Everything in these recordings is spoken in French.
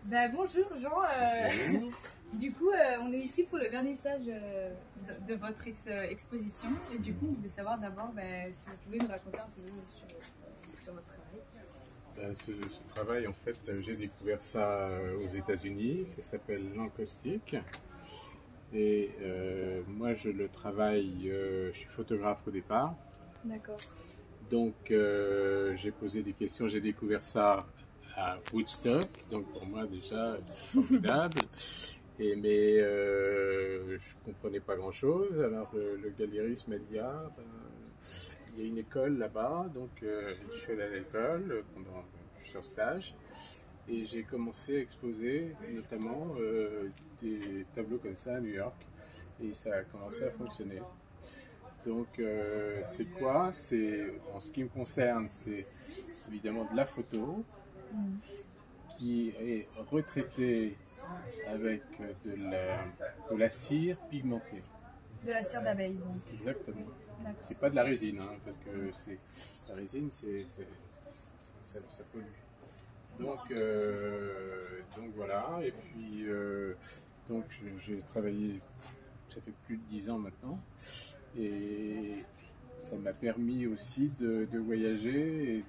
Bonjour Jean, du coup on est ici pour le vernissage de votre exposition et du coup on voulait savoir d'abord si vous pouvez nous raconter un peu sur votre travail. Ce travail, en fait, j'ai découvert ça aux États-Unis, ça s'appelle l'encaustique. Et moi, je le travaille, je suis photographe au départ. D'accord. Donc, j'ai posé des questions, j'ai découvert ça à Woodstock, donc pour moi déjà formidable. Mais je ne comprenais pas grand-chose. Alors le galériste m'a dit il y a une école là-bas, donc je suis allé à l'école pendant plusieurs stages et j'ai commencé à exposer notamment des tableaux comme ça à New York et ça a commencé à fonctionner. Donc c'est quoi? En ce qui me concerne, c'est évidemment de la photo qui est retraitée avec de la cire pigmentée. De la cire d'abeille donc. Exactement. C'est pas de la résine, hein, parce que la résine, ça pollue. Donc voilà, et puis donc j'ai travaillé, ça fait plus de 10 ans maintenant, et ça m'a permis aussi de voyager. Et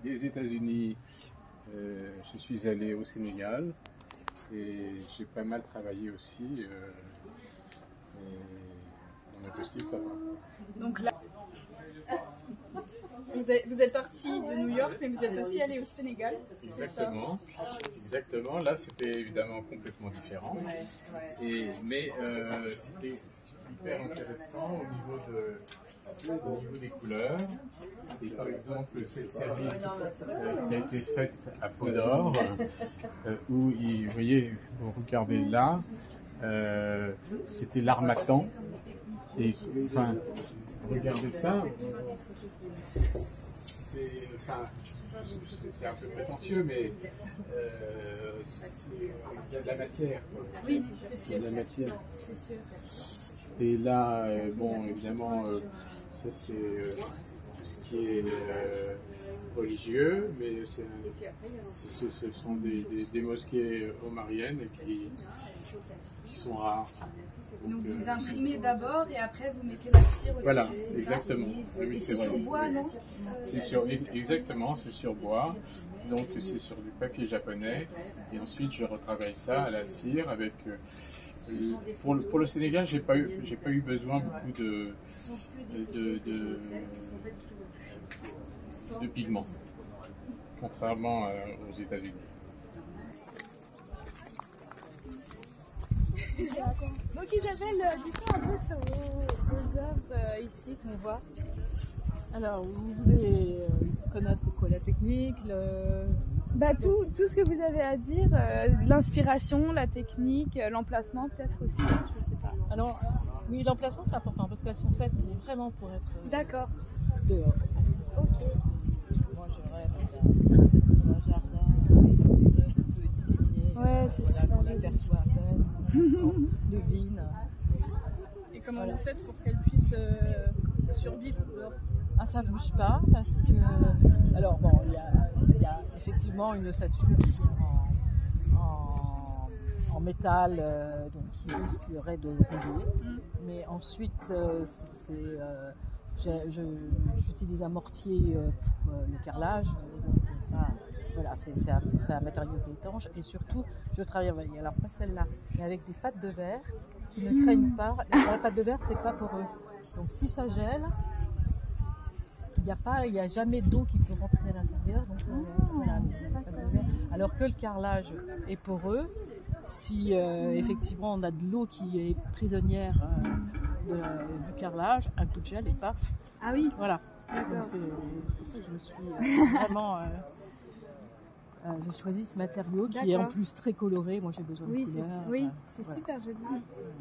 des États-Unis, je suis allé au Sénégal, et j'ai pas mal travaillé aussi. En acoustique, ça va. Donc là, vous êtes parti de New York, mais vous êtes aussi allé au Sénégal. Exactement. Exactement. Là, c'était évidemment complètement différent. Mais c'était hyper intéressant au niveau des couleurs. Et par exemple, cette série qui a été faite à Peau d'Or, où, vous voyez, vous regardez là, c'était l'harmattan. Et enfin, regardez ça, c'est un peu prétentieux, mais il y a de la matière. Oui, c'est sûr. Il y a de la matière. C'est sûr. Et là, bon, évidemment, ça c'est tout ce qui est religieux, mais ce sont des mosquées omariennes qui sont rares. Donc vous imprimez d'abord et après vous mettez la cire au-dessus. Voilà, exactement. Oui, c'est sur bois, non? Exactement, c'est sur bois. Donc c'est sur du papier japonais. Et ensuite je retravaille ça à la cire avec. Pour le Sénégal, j'ai pas eu besoin beaucoup de pigments, contrairement aux États-Unis. Donc Isabelle, dis-nous un peu sur vos œuvres ici qu'on voit. Alors, vous voulez connaître quoi, la technique, tout ce que vous avez à dire, l'inspiration, la technique, l'emplacement peut-être aussi, je sais pas. Alors, oui, l'emplacement c'est important parce qu'elles sont faites vraiment pour être D'accord. Dehors. Ok. Moi je rêve d'un jardin, un peu disséminé, ouais, c'est super. On aperçoit à peine, de vignes. Et comment vous faites pour qu'elles puissent survivre dehors? Ah, ça bouge pas parce que, alors bon, il y a effectivement une ossature en métal, donc qui risquerait de rouiller. Mais ensuite, j'utilise un mortier pour le carrelage. Donc ça, voilà, c'est un matériau qui est étanche. Et surtout, je travaille alors pas celle-là, mais avec des pattes de verre qui ne craignent pas. La pâte de verre, c'est pas poreux. Donc si ça gèle, il n'y a jamais d'eau qui peut rentrer à l'intérieur. Donc voilà, alors que le carrelage est poreux, si effectivement on a de l'eau qui est prisonnière du carrelage, un coup de gel et paf. Ah oui. Voilà. Donc c'est pour ça que je me suis vraiment j'ai choisi ce matériau qui est en plus très coloré. Moi j'ai besoin de couleurs. Oui, c'est voilà. Super joli.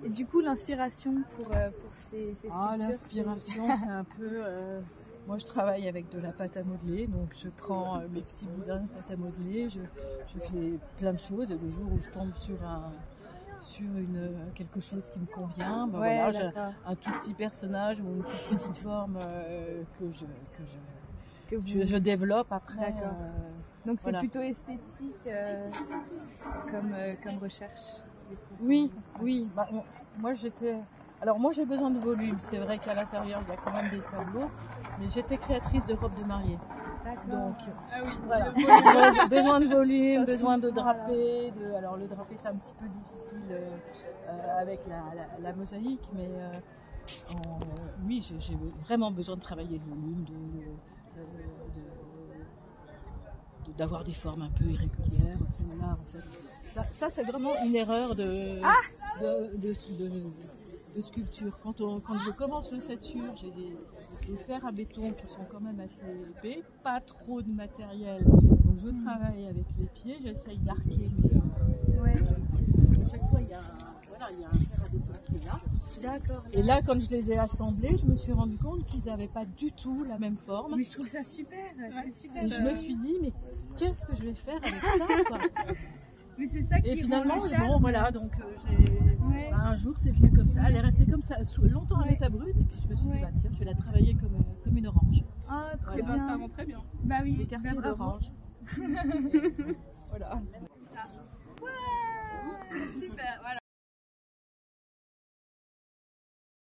Et du coup l'inspiration pour ces sculptures. L'inspiration c'est un peu moi je travaille avec de la pâte à modeler, donc je prends mes petits boudins de pâte à modeler, je fais plein de choses et le jour où je tombe sur quelque chose qui me convient, voilà, j'ai un tout petit personnage ou une toute petite forme que je développe après Donc c'est Voilà. plutôt esthétique comme recherche. Du coup. Oui, oui. Bah, moi j'étais. Alors moi j'ai besoin de volume. C'est vrai qu'à l'intérieur il y a quand même des tableaux, mais j'étais créatrice de robes de mariée. D'accord. Donc Ah oui. voilà. Besoin de volume, Ça se besoin de comprend, drapé. Alors le drapé c'est un petit peu difficile avec la mosaïque, mais oui j'ai vraiment besoin de travailler le volume, d'avoir des formes un peu irrégulières. Là, en fait. Ça c'est vraiment une erreur de sculpture. Quand je commence l'ossature, j'ai des fers à béton qui sont quand même assez épais, pas trop de matériel. Donc je travaille avec les pieds, j'essaye d'arquer, mais Ouais. à chaque fois il y a un fer à béton qui est là. D'accord. Et là, quand je les ai assemblés, je me suis rendu compte qu'ils n'avaient pas du tout la même forme. Mais je trouve ça super, c'est super. Et je me suis dit, mais qu'est-ce que je vais faire avec ça, quoi. Mais c'est ça qui Et finalement, rend le charme. bon, voilà, donc Ouais. un jour c'est venu comme ça. Elle est restée comme ça longtemps à l'état brut, et puis je me suis dit, Ouais. bah tiens, je vais la travailler comme une orange. Ah, très Voilà. bien. Ça rend très bien. Bah oui, Des quartiers bah bravo. d'orange. Voilà.